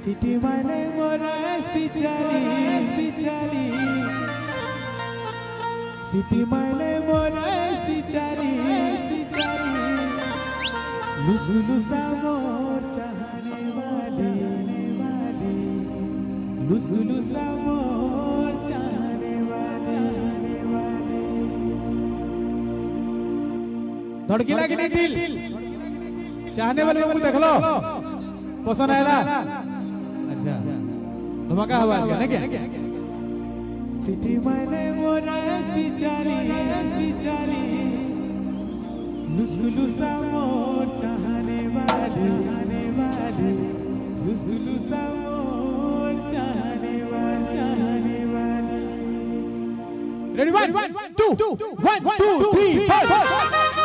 City माने मोरा सिचारी सिचारी city माने मोरा सिचारी सिचारी लुसलुसा मोर चाहने वाली लुसलुसा मोर चाहने वाली धड़की लगी नहीं दिल चाहने वाले को देख लो पसंद आया अच्छा धमाका हुआ क्या सिटी माने मोरा सिचारी सिचारी लुसलुसा मोर चाहने वाली लुसलुसा मोर चाहने वाली रेडी 1 2 1 2 3 4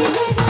Thank you.